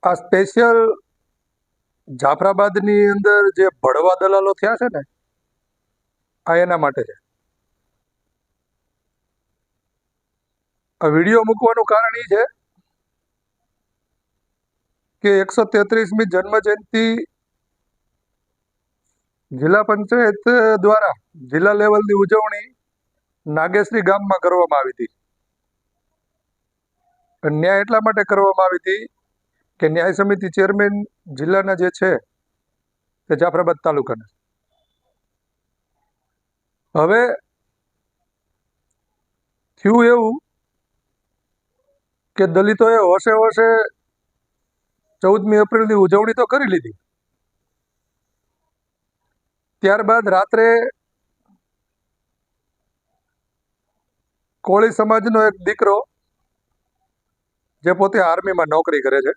આ સ્પેશિયલ જાફરાબાદની અંદર જે ભડવા દલાલો થયા છે ને, આ એના માટે છે. આ વિડીયો મૂકવાનું કારણ એ છે કે 133મી જન્મ જયંતિ જિલ્લા પંચાયત દ્વારા જિલ્લા લેવલની ઉજવણી નાગેશ્રી ગામમાં કરવામાં આવી હતી. ન્યાય એટલા માટે કરવામાં આવી હતી કે ન્યાય સમિતિ ચેરમેન જિલ્લાના જે છે તે જાફરાબાદ તાલુકાના. હવે થયું એવું કે દલિતોએ હોશે હોશે 14મી એપ્રિલની ઉજવણી તો કરી લીધી. ત્યારબાદ રાત્રે કોળી સમાજનો એક દીકરો જે પોતે આર્મીમાં નોકરી કરે છે,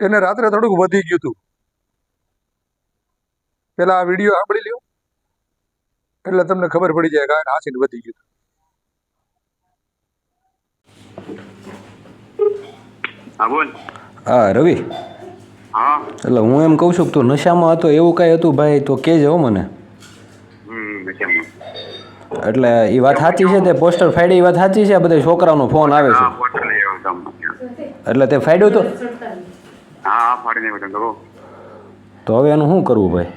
એને રાત્રે થોડુંક વધી ગયું હતું. પેલા આ વિડીયો સાંભળી લ્યો એટલે તમને ખબર પડી જાય કે આ હાસીને વધી ગયું. હા બોલ. હા રવિ, હા એટલે હું એમ કહું છું કે તું નશામાં હતો એવું કાંઈ હતું ભાઈ તો કહેજે હો મને. નશામાં. એટલે એ વાત સાચી છે, તે પોસ્ટર ફાડી એ વાત સાચી છે, આ બધા છોકરાઓનો ફોન આવે છે, હા પોસ્ટર લઈ આવ્યો તમને. એટલે તે ફાડ્યું તો હા ફાડી નાખ્યો તમે. તો હવે એનું શું કરવું ભાઈ?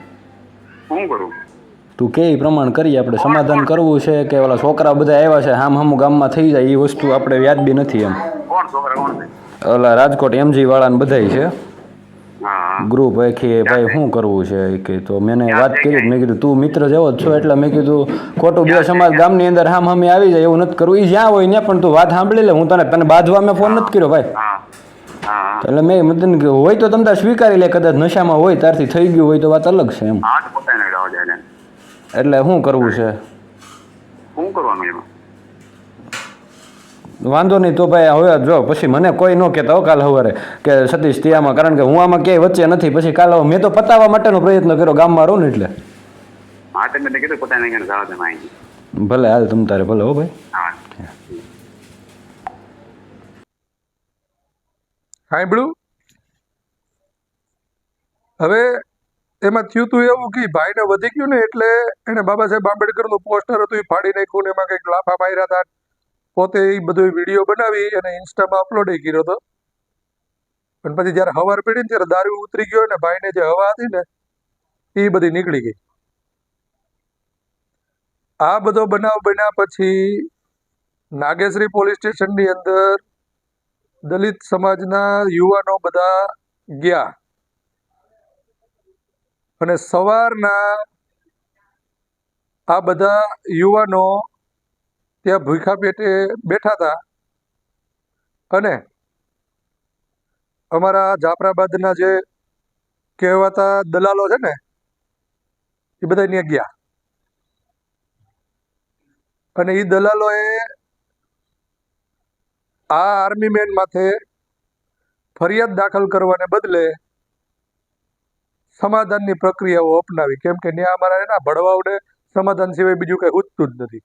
શું કરું? તું કે એ પ્રમાણે કરીએ, આપણે સમાધાન કરવું છે કે ઓલા છોકરા બધા આવ્યા છે હામ હામું ગામમાં થઈ જાય એ વસ્તુ આપણે વ્યાજબી નથી એમ. કોણ છોકરા કોણ છે? ઓલા રાજકોટ MG વાળાને બધાય છે હા ગ્રુપ આખી. ભાઈ શું કરવું છે કે તો મેં વાત કરી, મેં કીધું તું મિત્ર જેવો જ છો એટલે મેં કીધું ખોટું બે સમાજ ગામની અંદર હામ હામી આવી જાય એવું નથી કરવું. એ જ્યાં હોય ને પણ તું વાત સાંભળી લે, હું તને બાંધવા મેં ફોન નથી કર્યો ભાઈ. હા હા એટલે મેં તને હોય તો તમે સ્વીકારી લે, કદાચ નશામાં હોય ત્યારથી થઈ ગયું હોય તો વાત અલગ છે એમ. હા તો પોતાને રાવ જાય. એટલે શું કરવું છે? શું કરવાનું એમાં? વાંધો નહીં તો ભાઈ હવે જો પછી મને કોઈ ન કહેતા હો કાલ સવારે કે સતીશ ત્યાંમાં, કારણ કે હું આમાં ક્યાંય વચ્ચે નથી. પછી કાલ મેં તો પતાવવા માટેનો પ્રયત્ન કર્યો ગામમાં રહું ને એટલે. હા તમે કીધું પોતાને કઈ જવા દે માહિતી. ભલે હાલ તમ તારે ભલે હો ભાઈ. હા સાંભળ્યું? હવે એમાં થયું તું એવું કે ભાઈને વધી ગયું ને એટલે એને બાબા સાહેબ આંબેડકરનું પોસ્ટર હતું એ ફાડી નાખ્યું ને એમાં કંઈક લાફા માર્યા હતા. પોતે એ બધો વિડીયો બનાવી અને ઇન્સ્ટામાં અપલોડ કર્યો હતો. પણ પછી જ્યારે હવાર પડી ને ત્યારે દારૂ ઉતરી ગયો ને ભાઈને જે હવા હતી ને એ બધી નીકળી ગઈ. આ બધો બનાવ બન્યા પછી નાગેશ્રી પોલીસ સ્ટેશનની અંદર દલિત સમાજના યુવાનો બધા ગયા અને સવારના આ બધા યુવાનો ત્યાં ભૂખા પેટે બેઠા હતા અને અમારા જાફરાબાદના જે કહેવાતા દલાલો છે ને એ બધા ત્યાં ગયા અને એ દલાલોએ આ આર્મી મેન માથે ફરિયાદ દાખલ કરવાને બદલે સમાધાનની પ્રક્રિયાઓ અપનાવી. કેમ કે ત્યાં અમારા એના ભડવાઓને સમાધાન સિવાય બીજું કંઈ સૂચતું જ નથી.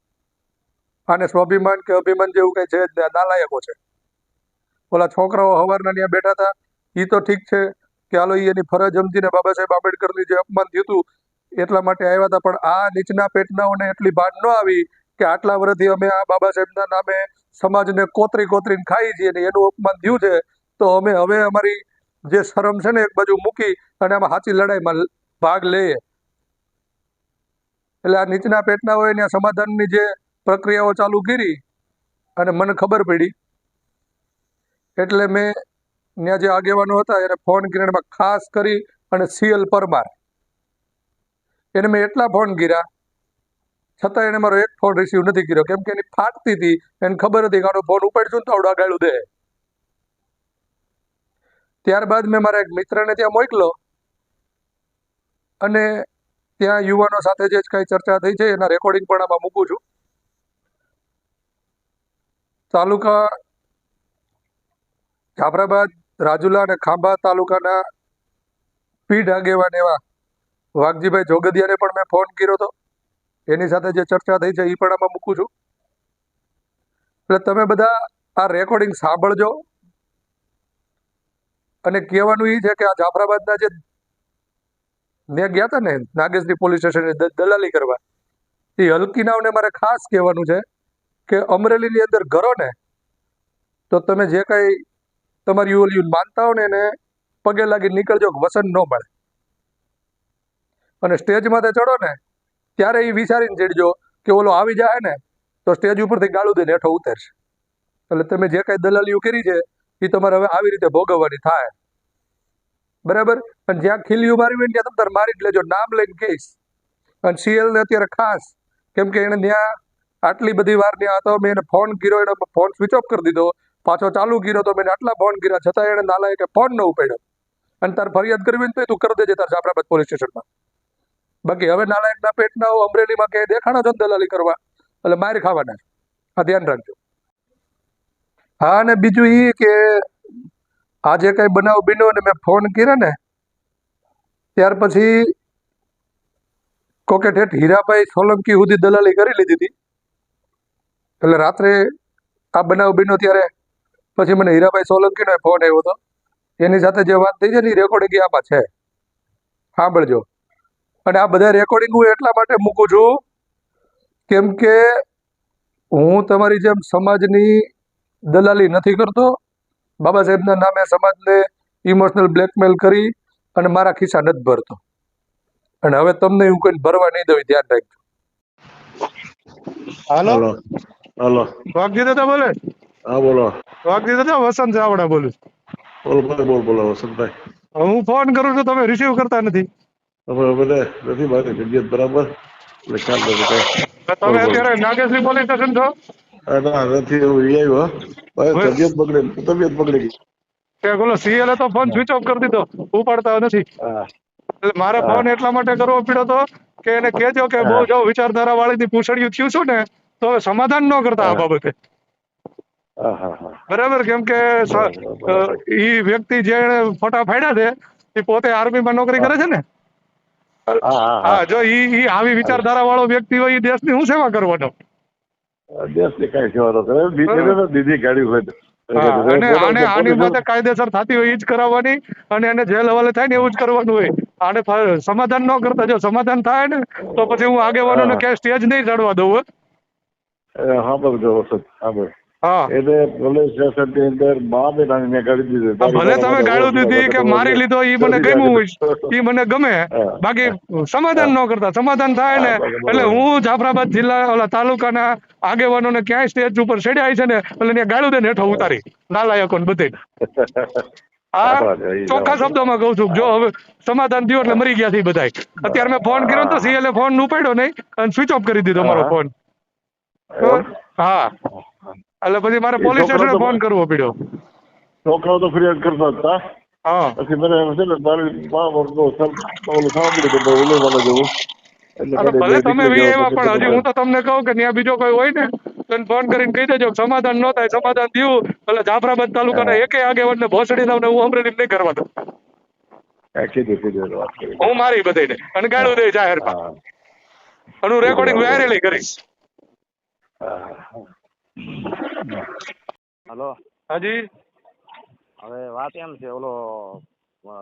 આને સ્વાભિમાન કે અભિમાન જેવું કંઈ છે જ નહીં, નાલાયકો છે. ઓલા છોકરાઓ સવારના ત્યાં બેઠા હતા એ તો ઠીક છે કે હાલો એની ફરજ સમજીને બાબા સાહેબ આંબેડકરની જે અપમાન થયું હતું એટલા માટે આવ્યા હતા. પણ આ નીચના પેટનાઓને એટલી ભાન ન આવી કે આટલા વર્ષથી અમે આ બાબા સાહેબના નામે સમાજને કોતરીને ખાઈ છીએ ને એનું અપમાન થયું છે તો અમે હવે અમારી જે શરમ છે ને એક બાજુ મૂકી અને આમાં સાચી લડાઈમાં ભાગ લઈએ. એટલે આ નીચના પેટના હોય ત્યાં સમાધાનની જે પ્રક્રિયાઓ ચાલુ કરી અને મને ખબર પડી એટલે મેં ત્યાં જે આગેવાનો હતા એને ફોન કરીને એમાં ખાસ કરી અને CL પરમાર એને મેં એટલા ફોન કર્યા છતાં એને મારો એક ફોન રિસીવ નથી કર્યો. કેમ કે એની ફાટતી હતી, એને ખબર હતી કે આનો ફોન ઉપાડશું તો આવડા ગાળું દે. ત્યારબાદ મેં મારા એક મિત્રને ત્યાં મોકલો અને ત્યાં યુવાનો સાથે જે કાંઈ ચર્ચા થઈ છે એના રેકોર્ડિંગ પણ આમાં મૂકું છું. તાલુકા જાફરાબાદ, રાજુલા અને ખાંભા તાલુકાના પીઢ આગેવાન એવા વાઘજીભાઈ જોગદિયાને પણ મેં ફોન કર્યો હતો. એની સાથે જે ચર્ચા થઈ છે એ પણ આમાં મૂકું છું. એટલે તમે બધા આ રેકોર્ડિંગ સાંભળજો અને કહેવાનું એ છે કે આ જાફરાબાદના જે મેં ગયા હતા ને નાગેશની પોલીસ સ્ટેશને દલાલી કરવા, એ હલકીનાઓને મારે ખાસ કહેવાનું છે કે અમરેલીની અંદર ઘરો ને તો તમે જે કાંઈ તમારી ઓલી માનતા હો ને એને પગે લાગી નીકળજો, વસન ન મળે. અને સ્ટેજમાં તે ચડો ને ત્યારે એ વિચારીને ચડજો કે ઓલો આવી જાય ને તો સ્ટેજ ઉપરથી ગાળું દઈને હેઠો ઉતરશે. એટલે તમે જે કાંઈ દલાલીઓ કરી છે એ તમારે હવે આવી રીતે ભોગવવાની થાય, બરાબર. અને જ્યાં ખીલ્યું મારી હોય ને ત્યાં તમે મારી જ લેજો, નામ લઈને કહીશ. અને CL ને અત્યારે ખાસ, કેમ કે એને ત્યાં આટલી બધી વાર ત્યાં હતો, મેં એને ફોન કર્યો, એને ફોન સ્વિચ ઓફ કરી દીધો, પાછો ચાલુ કર્યો તો મેં આટલા ફોન કર્યા છતાં એને નાલાયકે ફોન ન ઉપાડ્યો. અને તાર ફરિયાદ કરવી હોય ને તો તું કરી દેજે તાર જાફરાબાદ પોલીસ સ્ટેશનમાં. બાકી હવે નાલાયકના પેટના અમરેલીમાં ક્યાંય દેખાણા છો દલાલી કરવા એટલે મારી ખાવાના છે, આ ધ્યાન રાખજો. હા, અને બીજું એ કે આજે કઈ બનાવ બન્યો ને મેં ફોન કર્યા ને ત્યાર પછી કોકે ઠેઠ હીરાભાઈ સોલંકી સુધી દલાલી કરી લીધી હતી. એટલે રાત્રે આ બનાવ બન્યો ત્યારે પછી મને હીરાભાઈ સોલંકીનો ફોન આવ્યો હતો. એની સાથે જે વાત થઈ છે ને એ રેકોર્ડિંગ આમાં છે, સાંભળજો. અને આ બધા રેકોર્ડિંગ હું એટલા માટે મૂકું છું કેમ કે હું તમારી જેમ સમાજની દલાલી નથી કરતો. બાબા સાહેબના નામે સમાજને ઇમોશનલ બ્લેકમેલ કરી અને મારા ખિસ્સા નથી ભરતો. અને હવે તમને હું કોઈ ભરવા નહીં દઉં, ધ્યાન રાખજો. હાલો, હલો હલો વાઘજી દાદા બોલે? હા બોલો વાઘજી દાદા, વસંત ચાવડા બોલું. બોલો વસંતભાઈ. હું ફોન કરું છું, તમે રિસીવ કરતા નથી. તમે બધે નથી મારી તબિયત બરાબર એટલે ખ્યાલ નથી કઈ. તમે અત્યારે નાગેશની પોલીસ સ્ટેશન છો? ના નથી, એવું ઈ આવ્યો મારી તબિયત બગડી ગઈ. કે બોલો CL તો ફોન સ્વિચ ઓફ કરી દીધો, ઉપાડતા નથી. હા એટલે મારે ફોન એટલા માટે કરવો પડ્યો હતો કે એને કહેજો કે બહુ જો વિચારધારા વાળીથી પૂછડ્યું થયું છું ને તો હવે સમાધાન ન કરતા આ બાબતે, હા હા હા બરાબર. કેમ કે ઈ વ્યક્તિ જે ફોટા ફાડ્યા છે એ પોતે આર્મીમાં નોકરી કરે છે ને. હા, જો ઈ આવી વિચારધારા વાળો વ્યક્તિ હોય એ દેશની હું સેવા કરવાનો. દેશની કઈ સેવા ન કરે, દીદી ગાડી હોય તો. હા, અને આની સાથે કાયદેસર થતી હોય એ જ કરાવવાની અને એને જે હવાલે થાય ને એવું જ કરવાનું હોય. આને સમાધાન ન કરતા જો સમાધાન થાય ને તો પછી હું આગેવાનોને ક્યાંય સ્ટેજ નહીં ચડવા દઉં હો. હા બરોબર વસંત, હા બરોબર. હા, એટલે પોલીસ સ્ટેશન ની અંદર મા બેટાની મેં ગાડી દીધી. ભલે તમે ગાળું દીધી કે મારી લીધો એ મને ગમ્યું હોય, એ મને ગમે. બાકી સમાધાન ન કરતા, સમાધાન થાય ને એટલે હું જાફરાબાદ જિલ્લા ઓલા તાલુકાના આગેવાનોને ક્યાંય સ્ટેજ ઉપર ચડ્યા છે ને એટલે ત્યાં ગાળું દે ને હેઠો ઉતારી નાલાયકો ને બધે. હા, ચોખ્ખા શબ્દોમાં કહું છું. જો હવે સમાધાન થયું એટલે મરી ગયા છે બધા. અત્યારે મેં ફોન કર્યો તો CL ફોન ઉપાડ્યો નહીં અને સ્વિચ ઓફ કરી દીધો મારો ફોન. હા, એટલે પછી મારે પોલીસ સ્ટેશને ફોન કરવો પડ્યો. છોકરાઓ તો ફરિયાદ કરતા હતા. હા, પછી મને છે ને મારી ઓલું સાંભળ્યું કે ભાઈ ઉલેવાના જવું એટલે અને મને ભલે તમે નીકળી એવા ગયો. પણ હજી હું તો તમને કહું કે ત્યાં બીજો કોઈ હોય ને તો ફોન કરીને કહી દેજો સમાધાન ન થાય, સમાધાન થયું એટલે જાફરાબાદ તાલુકાના એકે આગેવાનને ભોસડી દઉં ને હું અમરેલી નહીં કરવા દઉં. કીધું વાત કરી. હું મારી બધાને અને ગાળું દઈ જાહેરમાં હા અને હું રેકોર્ડિંગ વાયરલ કરીશ. હલો, હાજી. હવે વાત એમ છે, ઓલો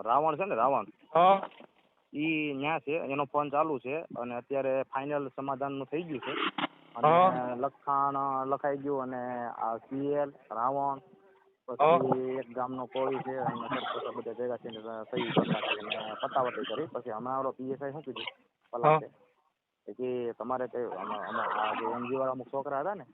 રાવણ છે ને, રાવણ હા, ઈ ન્યા છે, એનો ફોન ચાલુ છે અને અત્યારે ફાઇનલ સમાધાન નું થઈ ગયું છે અને લખાણ લખાઈ ગયું અને આ CL રાવણ પછી એક ગામનો કોળી છે અને સરપંચ બધા ભેગા થઈને સહી કરી નાખી અને પતાવટી કરી. પછી હમણાં ઓલો PSI શું કીધું પલાસે કે તમારે આ જે NGO વાળા અમુક છોકરા હતા ને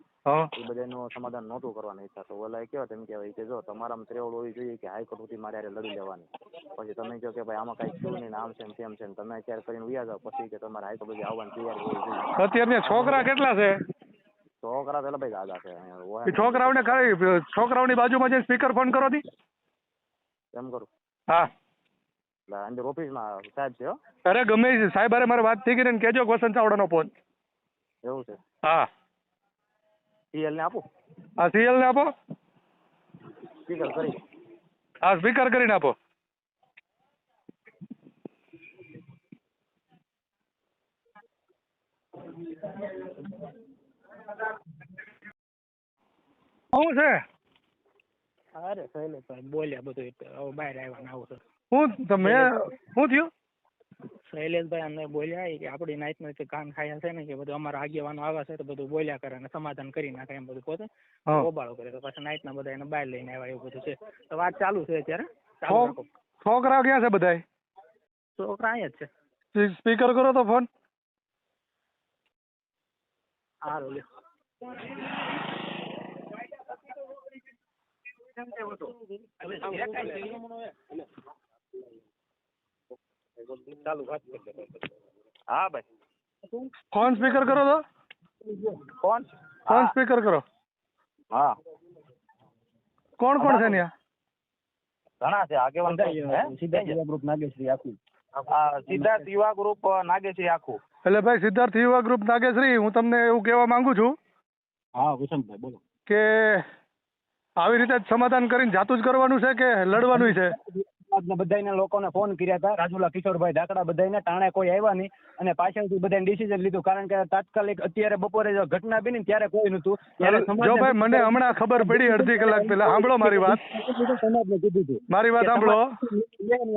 એ બધાનું સમાધાન નહોતું કરવાની ઈચ્છા. તો ઓલા કેવા તેમ કહેવાય કે જો તમારામાં ત્રેવડ હોવી જોઈએ કે હાઈકોર્ટ સુધી મારે હારે લડી લેવાની. પછી તમે કહો કે ભાઈ આમાં કઈ થયું નહીં, આમ છે ને તેમ છે, તમે અત્યારે કરીને ઉયા જાવ પછી કે તમારે હાઈકોર્ટ સુધી આવવાની તૈયારી હોવી જોઈએ. અત્યારે છોકરા કેટલા છે? છોકરા પેલા ભાઈ દાદા છે અહીંયા. છોકરાઓને ખાલી છોકરાઓની બાજુમાં જે સ્પીકર ફોન કરો દી એમ કરું. હા, એટલે અંદર ઓફિસમાં સાહેબ છે. અરે ગમે સાહેબ અરે મારે વાત થઈ ગઈ ને કેજો વસંત ચાવડાનો ફોન. એવું છે? હા, CL ને આપું? આ CL ને આપો. સ્પીકર કરી. હા, સ્પીકર કરીને આપો. શું છે? અરે શૈલેષભાઈ બોલ્યા બધું એટલે હવે બહાર આવ્યા ને આવું છે. શું થયું? શૈલેષભાઈ અમને બોલ્યા કે આપણી નાઈટમાં જે કાન ખાયા છે ને કે બધું અમારા આગેવાનો આવ્યા છે તો બધું બોલ્યા કરે અને સમાધાન કરી નાખે એમ બધું પોતે ગોબાળો કરે તો પાછા નાઈટના બધા એને બહાર લઈને આવ્યા એવું બધું છે. તો વાત ચાલુ છે અત્યારે. ચાલુ રાખો. છોકરાઓ ક્યાં છે બધા? છોકરા અહીંયા જ છે. સ્પીકર કરો તો ફોન. સારું લ્યો. ચાલુ વાત કરી. હા ભાઈ ફોન સ્પીકર કરો તો. કોણ? ફોન સ્પીકર કરો. હા કોણ કોણ છે ત્યાં? ઘણા છે આગેવાન. સિદ્ધાર્થ ગ્રુપ નાગેશ્રી આખું. સિદ્ધાર્થ યુવા ગ્રુપ નાગેશ્રી આખું. એટલે ભાઈ સિદ્ધાર્થ યુવા ગ્રુપ નાગેશ્રી, હું તમને એવું કહેવા માંગુ છું હા વસંતભાઈ બોલો. કે આવી રીતે જ સમાધાન કરીને જાતું જ કરવાનું છે કે લડવાનું છે? બધાને લોકોને ફોન કર્યા હતા, રાજુલા કિશોરભાઈ ધાકડા બધાને, ટાણે કોઈ આવ્યા નહીં અને પાછળથી બધાને ડિસિઝન લીધું કારણ કે તાત્કાલિક અત્યારે બપોરે જો ઘટના બની ને ત્યારે કોઈ નતું. જો ભાઈ મને હમણાં ખબર પડી અડધી કલાક પહેલા. સાંભળો મારી વાત. સમાજને કીધું હતું. મારી વાત સાંભળો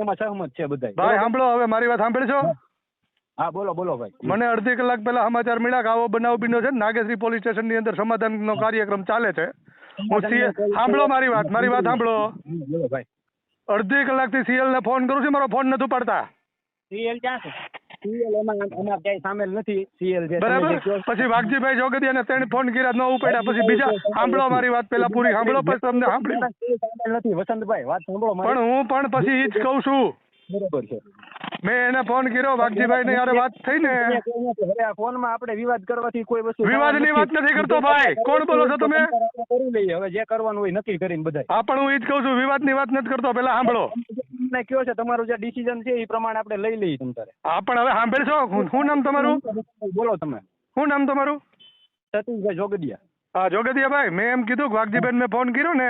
એમાં સહમત છે બધા. ભાઈ સાંભળો, હવે મારી વાત સાંભળશો? હા બોલો બોલો ભાઈ. મને અડધી કલાક પહેલા સમાચાર મળ્યા કે આવો બનાવ બન્યો છે. નાગેશ્રી પોલીસ સ્ટેશન ની અંદર સમાધાનનો કાર્યક્રમ ચાલે છે. સાંભળો મારી વાત સાંભળો. બોલો ભાઈ. અડધી કલાકથી સીએલ ને ફોન કરું છું, મારો ફોન નથી ઉપાડતા. સીએલ ક્યાં છે? સીએલ એમાં ક્યાંય સામેલ નથી. સીએલ છે બરાબર. પછી વાઘજીભાઈ જોગડિયાને તેને ફોન કર્યા, ન ઉપાડ્યા. પછી બીજા સાંભળો મારી વાત પહેલા પૂરી સાંભળો, પછી તમને સાંભળી. સામેલ નથી વસંતભાઈ, વાત સાંભળો. પણ હું પણ પછી ઈ જ કહું છું. બરોબર છે. મેં એને ફોન કર્યો, વાઘજીભાઈ ને યારે વાત થઈ ને. હવે આ ફોનમાં આપણે વિવાદ કરવાથી કોઈ વસ્તુ વિવાદની વાત નથી કરતો ભાઈ. કોણ બોલો છો તમે? કરી લઈએ હવે જે કરવાનું હોય નક્કી કરીને બધા. હા પણ હું ઈ જ કહું છું, વિવાદની વાત નથી કરતો. પેલા સાંભળો. તમને કયો છે તમારું જે ડિસિઝન છે એ પ્રમાણે આપણે લઈ લઈએ તમ તારે. હા પણ હવે સાંભળશો. શું નામ તમારું? બોલો તમે. શું નામ તમારું? સતીશભાઈ જોગડિયા. હા જોગડિયા ભાઈ, મેં એમ કીધું કે વાઘજીભાઈ મેં ફોન કર્યો ને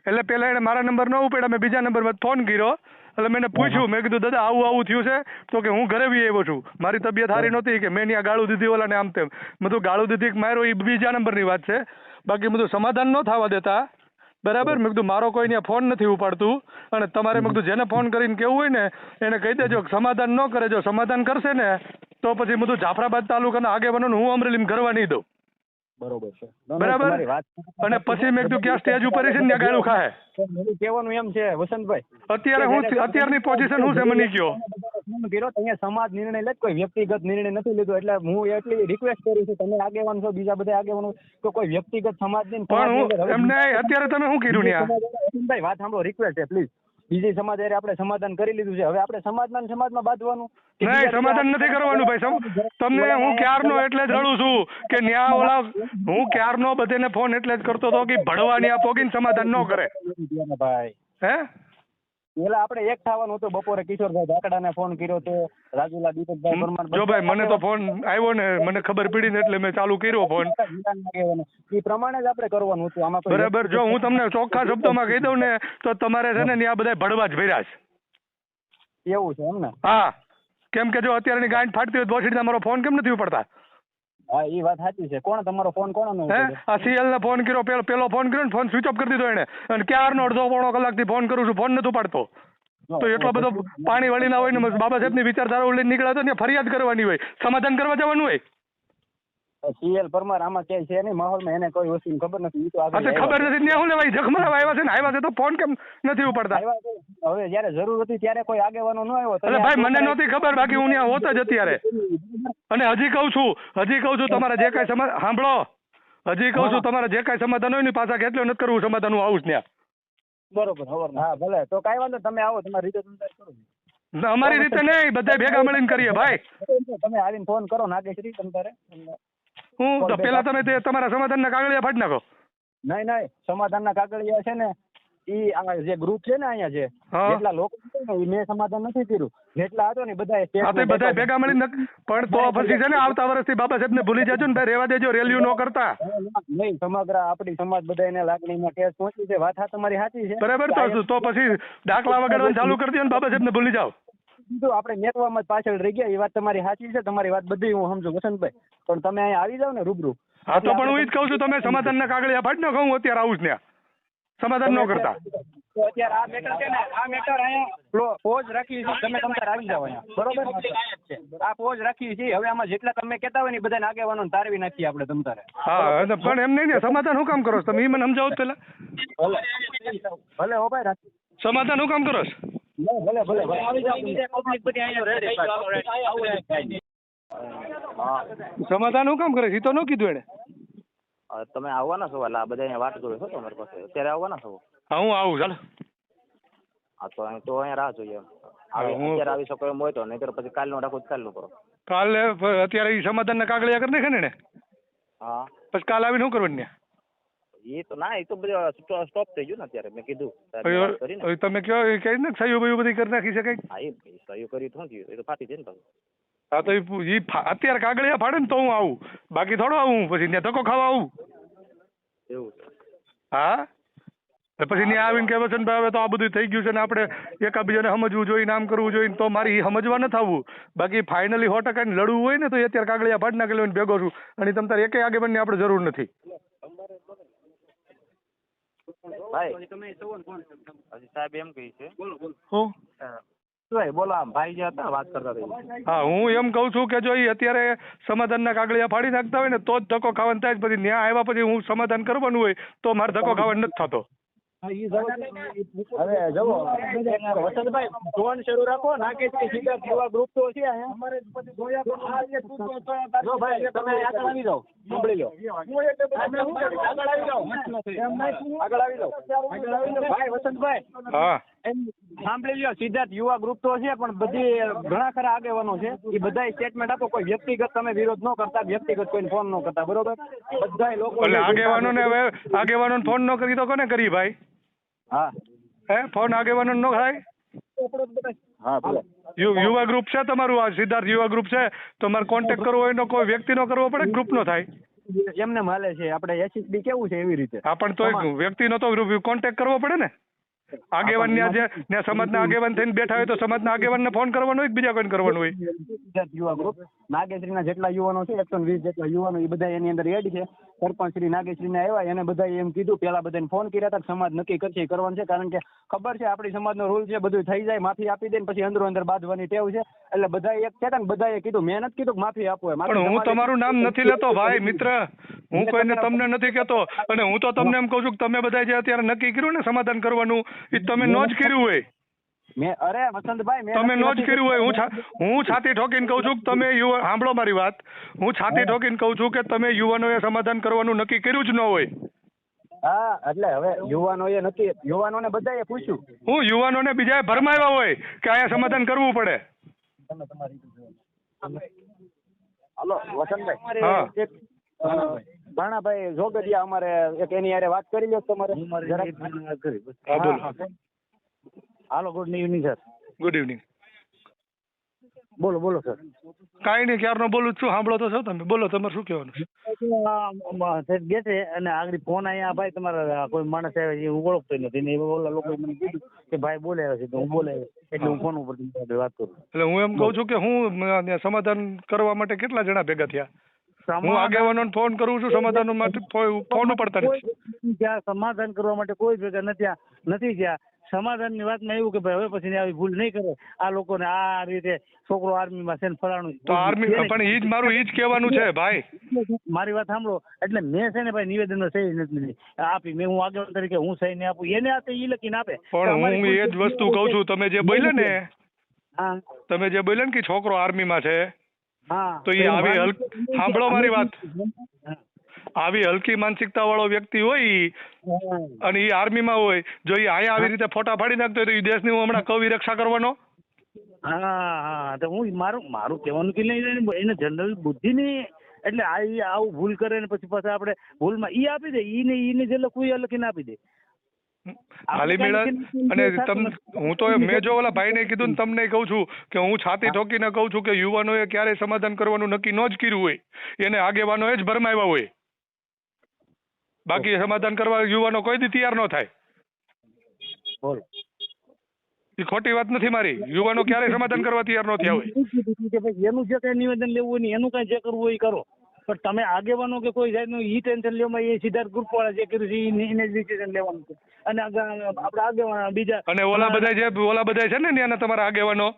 એટલે પેલા એને મારા નંબર ન ઉપાડ્યા, મેં બીજા નંબર પર ફોન કર્યો. એટલે મેં પૂછ્યું, મેં કીધું દાદા આવું થયું છે? તો કે હું ઘરે બી આવ્યો છું, મારી તબિયત સારી નહોતી, કે મેં ત્યાં ગાળું દીધી ઓલા ને આમ તેમ. મેં તો ગાળું દીધી કે માર્યો એ બીજા નંબરની વાત છે, બાકી બધું સમાધાન ન થવા દેતા. બરાબર. મેં કીધું મારો કોઈ ત્યાં ફોન નથી ઉપાડતું અને તમારે મેં કીધું જેને ફોન કરીને કેવું હોય ને એને કહી દેજો સમાધાન ન કરે. જો સમાધાન કરશે ને તો પછી બધું જાફરાબાદ તાલુકાના આગેવાનોને હું અમરેલીમાં કરવા નહીં દઉં. બરોબર છે. બરાબર. અને પછી મેં કીધું ક્યાં સ્ટેજ ઉપર છે ને ત્યાં ગાળું ખાય. કહેવાનું એમ છે વસંતભાઈ, અત્યારની પોઝિશન શું છે મને કયો? અહીંયા સમાજ નિર્ણય લે, કોઈ વ્યક્તિગત નિર્ણય નથી લીધો. એટલે હું એટલી રિક્વેસ્ટ કરું છું, તમે આગેવાન છો, બીજા બધા આગેવાનો, તો કોઈ વ્યક્તિગત સમાજ નહીં. પણ હું એમને અત્યારે તમે શું કર્યું ભાઈ? વાત સાંભળો, રિક્વેસ્ટ છે પ્લીઝ. બીજી સમાજ આપણે સમાધાન કરી લીધું છે, હવે આપણે સમાજમાં બાંધવાનું નહીં. સમાધાન નથી કરવાનું ભાઈ. તમને હું ક્યારનો એટલે જ રડું છું કે ન્યા ઓલા હું ક્યારનો બધાને ફોન એટલે જ કરતો હતો કે ભણવાની આ પોગીને સમાધાન ન કરે ભાઈ. હે પેલા આપણે એક થવાનું હતું. બપોરે કિશોરભાઈ ધાકડાને ફોન કર્યો તો, રાજુલા દીપકભાઈ પરમાર. જો ભાઈ મને તો ફોન આવ્યો ને, મને ખબર પડી ને એટલે મેં ચાલુ કર્યો ફોન. એ પ્રમાણે જ આપણે કરવાનું હતું આમાં. બરાબર. જો હું તમને ચોખ્ખા શબ્દોમાં કહી દઉં ને તો તમારે છે ને આ બધા ભડવા જ ભર્યા છે. એવું છે એમ ને? હા. કેમ કે જો અત્યારની ગાંઠ ફાટતી હોય તો તમારો ફોન કેમ નથી ઉપાડતા? હા એ વાત સાચી છે. કોણ તમારો ફોન કોણ? આ સીએલ ને ફોન કર્યો, પેલો ફોન કર્યો ને ફોન સ્વિચ ઓફ કરી દીધો એને. અને ક્યારનો અડધો પોણો કલાકથી ફોન કરું છું, ફોન નથી ઉપાડતો. તો એટલો બધો પાણી વળી ના હોય ને બાબા સાહેબ ની વિચારધારા લઈને નીકળ્યા તો ત્યાં ફરિયાદ કરવાની હોય, સમાધાન કરવા જવાનું હોય. સીએલ પરમાર આમાં ક્યાંય છે નહીં માહોલમાં, એને કોઈ વસ્તુની ખબર નથી. ખબર નથી ત્યાં હું લેવાય જખમરાવ આવ્યા છે ને, આવ્યા છે તો ફોન કેમ નથી ઉપાડતા? હવે જયારે જરૂર હતી ત્યારે કોઈ આગેવાનો ન આવ્યો. એટલે ભાઈ મને નહોતી ખબર, બાકી હું ત્યાં હોત જ અત્યારે. અને હજી કહું છું તમારા જે કઈ સાંભળો, હજી કહું છું તમારા જે કઈ સમાધાન હોય ને પાછા કેટલો નથી કરવું સમાધાન, હું આવું ત્યાં. બરોબર. હા ભલે, તો કઈ વાંધો, તમે આવો તમારી રીતે કરો. અમારી રીતે નહીં, બધા ભેગા મળીને કરીએ ભાઈ. તમે આવીને ફોન કરો નાગેશ્રી તમારે. હું તો પેલા તમે તમારા સમાધાનના કાગળિયા ફાડી નાખો. નહીં સમાધાનના કાગળિયા છે ને ઈ આ જે ગ્રુપ છે ને અહીંયા છે જેટલા લોકો છે ને ઈ મેં સમાધાન નથી કર્યું. જેટલા હતો ને બધા ભેગા મળીને. પણ તો પછી છે ને આવતા વર્ષથી બાબા સાહેબ ને ભૂલી જજો ને ભાઈ, રેવા દેજો, રેલીઓ ન કરતા. નહીં, સમગ્ર આપણી સમાજ બધા એને લાગણીમાં ઠેસ પહોંચી છે. વાત તમારી સાચી છે. બરાબર. તો પછી દાખલા વગાડવાનું ચાલુ કરી દો ને બાબા સાહેબ ને ભૂલી જાઓ. બીજું આપણે નેતવામાં જ પાછળ રહી ગયા. એ વાત તમારી સાચી છે, તમારી વાત બધી હું સમજુ વસંતભાઈ, પણ તમે અહીંયા આવી જાવ ને રૂબરૂ. હા તો પણ હું ઈ જ કહું છું, તમે સમાધાનના કાગળિયા ફાડી નાખો, હું અત્યારે આવું જ ત્યાં. સમાધાન ન કરતા. તો અત્યારે આ મેટર છે ને, આ મેટર અહીંયા પોઝ રાખી છે, તમે તમારે આવી જાવ અહીંયા, બરોબર? આ પોઝ રાખી છે, હવે આમાં જેટલા તમે કહેતા હોય ને એ બધાને આગેવાનો તારવી નાખીએ આપણે તમ તારે. હા પણ એમ નહીં ને, સમાધાન શું કામ કરો છો તમે? એ મને સમજાવો પેલા. ભલે હો ભાઈ, રાખી. સમાધાન શું કામ કરો છો? ભલે આવી જાવ, પબ્લિક બધી અહીંયા રેડી. હા, સમાધાન શું કામ કરે છે? એ તો ન કીધું એને. તમે આવવાના છો? એટલે આ બધા અહીંયા વાત કરો છો તમારી પાસે, અત્યારે આવવાના છો? હા હું આવું, ચાલો. હા તો અહીંયા રાહ જોઈએ. અત્યારે આવી શકો એમ હોય તો, નહીતર પછી કાલનું રાખો તો કાલનું કરો. કાલે અત્યારે એ સમાધાનના કાગળિયા કરી નાખે ને એને, હા પછી કાલ આવીને શું કરવાનું ત્યાં? એ તો ના, એ તો બધું સ્ટોપ થઈ ગયું ને અત્યારે, મેં કીધું સાહેબને વાત કરીને. હવે તમે કહો એ કઈ ને સહયોગ બધી કરી નાખી છે કઈ? હા, એ સહયોગ કરી તો શું થયું, એ તો ફાટી જાય ને પાછું. હા તો એ અત્યારે કાગળિયા ફાડે ને તો હું આવું, બાકી થોડો આવું પછી ત્યાં ધક્કો ખાવા આવું. એવું છે. હા પછી ત્યાં આવીને કે છે ને ભાઈ હવે તો આ બધું થઈ ગયું છે ને આપણે એકાબીજાને સમજવું જોઈએ, આમ કરવું જોઈએ, તો મારી સમજવા નથી આવવું. બાકી ફાઇનલી 100% લડવું હોય ને તો અત્યારે કાગળિયા ફાડી નાખેલો ભેગો છું, અને તમ તારે એકે આગેવાનની આપણે જરૂર નથી. ભાઈ તમે હજી સાહેબ એમ કહી છે, શું બોલો આમ ભાઈ જે હતા વાત કરતા હતા. હા હું એમ કહું છું કે જો એ અત્યારે સમાધાનના કાગળિયા ફાડી નાખતા હોય ને તો જ ધક્કો ખાવાનું થાય. પછી ન્યા આવ્યા પછી હું સમાધાન કરવાનું હોય તો મારે ધક્કો ખાવાનું નથી થતો. હવે જવો વસંતભાઈ, ફોન શરૂ રાખો. નાગેશભાઈ સીધા જેવા ગ્રુપ તો છે જો ભાઈ, તમે આગળ આવી જાઓ, સાંભળી લો. આગળ આવી જાઓ ભાઈ વસંતભાઈ. હા સાંભળી લ્યો, સિદ્ધાર્થ યુવા ગ્રુપ તો છે પણ બધી ઘણા ખરા આગેવાનો છે, એ બધા સ્ટેટમેન્ટ આપો. કોઈ વ્યક્તિગત તમે વિરોધ ન કરતા, વ્યક્તિગત કોઈને ફોન ન કરતા, બરોબર? બધા લોકો એટલે આગેવાનોને હવે આગેવાનોને ફોન ન કરી તો કોને કરી ભાઈ? હા હે ફોન આગેવાનો ન થાય? હા બોલો. યુવા ગ્રુપ છે તમારું, આ સિદ્ધાર્થ યુવા ગ્રુપ છે, તમારે કોન્ટેક્ટ કરવો હોય તો કોઈ વ્યક્તિનો કરવો પડે, ગ્રુપ નો થાય? એમને માલે છે આપણે એસએસબી કેવું છે એવી રીતે. હા પણ તો વ્યક્તિનો તો કોન્ટેક્ટ કરવો પડે ને. આગેવાન ત્યાં સમાજના આગેવાન થઈને બેઠા હોય તો સમાજના આગેવાનને ફોન કરવાનો હોય કે બીજા કોઈને કરવાનું હોય? યુવા ગ્રુપ નાગેશ્રીના જેટલા યુવાનો છે, 120 જેટલા યુવાનો, એ બધા એની અંદર એડ છે. સરપંચ શ્રી નાગેશ્રીને આવ્યા, એને બધા એમ કીધું, પેલા બધાને ફોન કર્યા હતા, સમાજ નક્કી કરશે કરવાનું છે, કારણ કે ખબર છે આપણી સમાજનો રૂલ છે, બધું થઈ જાય માફી આપી દે ને પછી અંદરો અંદર બાંધવાની ટેવ છે. એટલે બધા એક કહેતા ને, બધાએ કીધું, મેં નથી કીધું માફી આપો એમ. પણ હું તમારું નામ નથી લેતો ભાઈ મિત્ર, હું કોઈને તમને નથી કહેતો. અને હું તો તમને એમ કહું છું કે તમે બધા જે અત્યારે નક્કી કર્યું ને સમાધાન કરવાનું, એ તમે નો જ કર્યું હોય. અરે વસંતભાઈ, તમે નો જ કર્યું હોય. હું છાતી ઠોકીને કહું છું કે તમે સાંભળો મારી વાત, હું છાતી ઠોકીને કહું છું કે તમે યુવાનોએ સમાધાન કરવાનું નક્કી કર્યું જ ન હોય. હા એટલે હવે યુવાનોએ નથી, યુવાનોને બધાએ પૂછ્યું. હું યુવાનોને બીજાએ ભરમાવ્યા હોય કે અહીંયા સમાધાન કરવું પડે. હાલો વસંતભાઈ, હા ભાણાભાઈ જોગડિયા અમારે એક એની હારે વાત કરી લો તમારે. હા બોલો. Hello, good evening sir. Good evening. બોલો સર. કાંઈ નહીં, ક્યારનો બોલું છું, સાંભળો તો છો તમે. બોલો, તમારે શું કહેવાનું છે? બેઠે અને આગળ ફોન અહીંયા ભાઈ તમારા કોઈ માણસ આવે છે, હું ઓળખતો નથી ને ઓલા લોકોએ મને કીધું કે ભાઈ બોલાવે છે, તો હું બોલાવે એટલે હું ફોન ઉપર વાત કરું. એટલે હું એમ કહું છું કે હું સમાધાન કરવા માટે કેટલા જણા ભેગા થયા? હું આગેવાનોને ફોન કરું છું, સમાધાન માટે ફોન ઉપાડતા નથી. ત્યાં સમાધાન કરવા માટે કોઈ ભેગા નથી ત્યાં. સમાધાનની વાતમાં એવું કે ભાઈ હવે પછી આવી ભૂલ નહીં કરે, આ લોકોને આ રીતે છોકરો આર્મીમાં છે ને ફલાણું. તો આર્મી પણ ઈ જ મારું ઈ જ કહેવાનું છે ભાઈ. મારી વાત સાંભળો, એટલે મેં છે ને ભાઈ નિવેદનનો સહી નથી આપી. મેં હું આગળ તરીકે હું સહી નહીં આપું, એને આપે એ લખીને આપે. પણ હું એ જ વસ્તુ કહું છું, તમે જે બોલ્યા ને, હા તમે જે બોલ્યા ને કે છોકરો આર્મીમાં છે, હા, તો એ આવી સાંભળો મારી વાત, આવી હલકી માનસિકતા વાળો વ્યક્તિ હોય અને એ આર્મીમાં હોય, જો એ અહીંયા આવી રીતે ફોટા ફાડી નાખતો હોય તો એ દેશની હું હમણાં કવિ રક્ષા કરવાનો. હા તો હું મારું કહેવાનું કે નહીં, એને જનરલ બુદ્ધિની, એટલે આવું ભૂલ કરે ને પછી આપણે ભૂલમાં ઈ આપી દે, ઈને જે લખવું એ લખીને આપી દે. હાલી મેળા. અને હું તો મેં જો ઓલા ભાઈને કીધું ને તમને કહું છું કે હું છાતી ઠોકીને કહું છું કે યુવાનોએ ક્યારેય સમાધાન કરવાનું નક્કી ન જ કર્યું હોય, એને આગેવાનોએ જ ભરમાવ્યા હોય. બાકી સમાધાન કરવા યુવાનો કોઈ દી તૈયાર ન થાય. એ ખોટી વાત નથી મારી. યુવાનો ક્યારેય સમાધાન કરવા તૈયાર ન થયા હોય. એનું જે કઈ નિવેદન લેવું હોય ને એનું કઈ જે કરવું હોય એ કરો, પણ તમે આગેવાનો કે કોઈ જાતનું ઈ ટેન્શન લેવામાં એ સીધા ગ્રુપ વાળા જે કર્યું છે એને જ ડિસિઝન લેવાનું છે. અને આપડા આગેવાન બીજા અને ઓલા બધા છે ને ત્યાંના તમારા આગેવાનો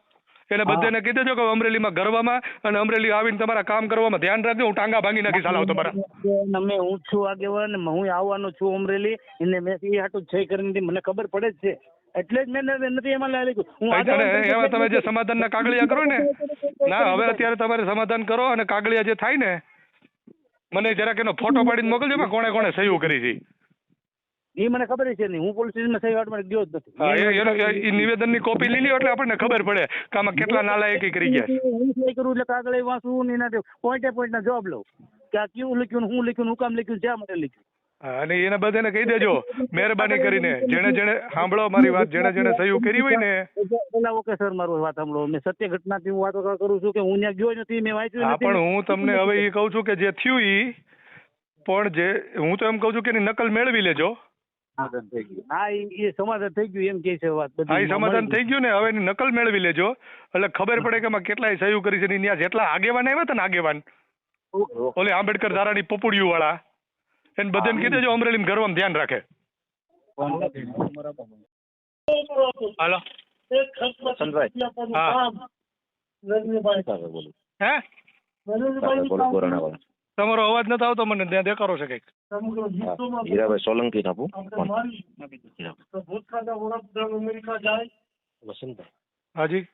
એને બધાને કહી દેજો કે અમરેલીમાં ગરવામાં અને અમરેલી આવીને તમારા કામ કરવામાં ધ્યાન રાખજો. હું ટાંગા ભાંગી નાખીશ હાલાવ તમારા. હું છું આગેવાન, હું આવવાનો છું અમરેલી, એને મેં એ હાટું જ સહી કરીને દીધી, મને ખબર પડે જ છે એટલે જ મેં નથી એમાં લખ્યું. હું એમાં તમે જે સમાધાનના કાગળિયા કરો ને, ના હવે અત્યારે તમારે સમાધાન કરો અને કાગળિયા જે થાય ને મને જરાક એનો ફોટો પાડીને મોકલજો એમાં કોણે કોણે સહી કરી છે. એ મને ખબર છે નહીં, હું પોલીસ સ્ટેશનમાં સહી વાટમાં ગયો જ નથી. હા, એ નિવેદનની કોપી લઈ લ્યો એટલે આપણને ખબર પડે કે આમાં કેટલા નાલાયકી કરી ગયા છે. હું સહી કરું એટલે કાગળ વાંચું ને એના પોઈન્ટે પોઈન્ટના જવાબ લઉં કે આ કેવું લખ્યું, હું લખ્યું, હું કામ લખ્યું, શા માટે લખ્યું. હા, અને એને બધાને કહી દેજો મહેરબાની કરીને, જેણે સાંભળો મારી વાત, જેણે સહી કરી હોય ને. પેલા ઓકે સર, મારું વાત સાંભળો, મેં સત્ય ઘટનાથી હું વાતો કરું છું કે હું ત્યાં ગયો નથી, મેં વાંચ્યું હા, નથી. પણ હું તમને હવે એ કહું છું કે જે થયું ઈ, પણ જે હું તો એમ કહું છું કે એની નકલ મેળવી લેજો. હા, એ સમાધાન થઈ ગયું એમ કે છે વાત બધી. હા, એ સમાધાન થઈ ગયું ને, હવે એની નકલ મેળવી લેજો એટલે ખબર પડે કે એમાં કેટલાય સહી કરી છે. ત્યાં જેટલા આગેવાન આવ્યા હતા ને, આગેવાન ઓલે આંબેડકર ધારાની પપુડિયું વાળા, એને બધાને કીધે જો અમરેલીમાં ગરવામાં ધ્યાન રાખે. હાલો હે, તમારો અવાજ નથી આવતો મને, ત્યાં દેખાડો છે કઈક. હીરાભાઈ સોલંકી આપું વસંતભાઈ. હાજી,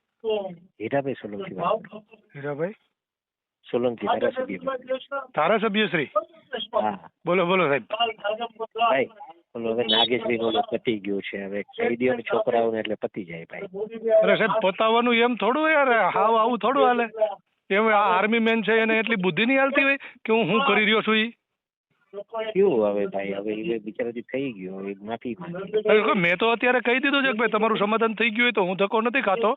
હીરાભાઈ સોલંકી. હીરાભાઈ સોલંકી ધારાસભ્ય શ્રી. હા બોલો બોલો સાહેબ. ભાઈ બોલો, હવે નાગેશ્રી નો પતી ગયું છે, હવે કહી દો છોકરાઓને એટલે પતી જાય ભાઈ. અરે સાહેબ, પતાવવાનું એમ થોડું યાર, હાવ આવું થોડું હાલે. એમ આ આર્મી મેન છે એને એટલી બુદ્ધિ નહીં હાલતી હોય કે હું કરી રહ્યો છું. કેવું હવે ભાઈ, હવે એ બિચારાથી થઈ ગયું, એ માફી માંગી. મેં તો અત્યારે કહી દીધું છે કે ભાઈ તમારું સમાધાન થઈ ગયું હોય તો હું ધક્કો નથી ખાતો,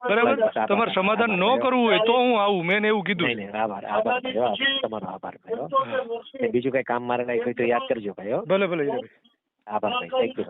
બરાબર. તમારે સમાધાન ન કરવું હોય તો હું આવું, મેં એવું કીધું. નહીં, આભાર ભાઈ, તમારો આભાર ભાઈ. બીજું કઈ કામ મારે નહીં હોય તો યાદ કરજો ભાઈ. ભલે ભલે. આભાર ભાઈ, થેન્ક યુ.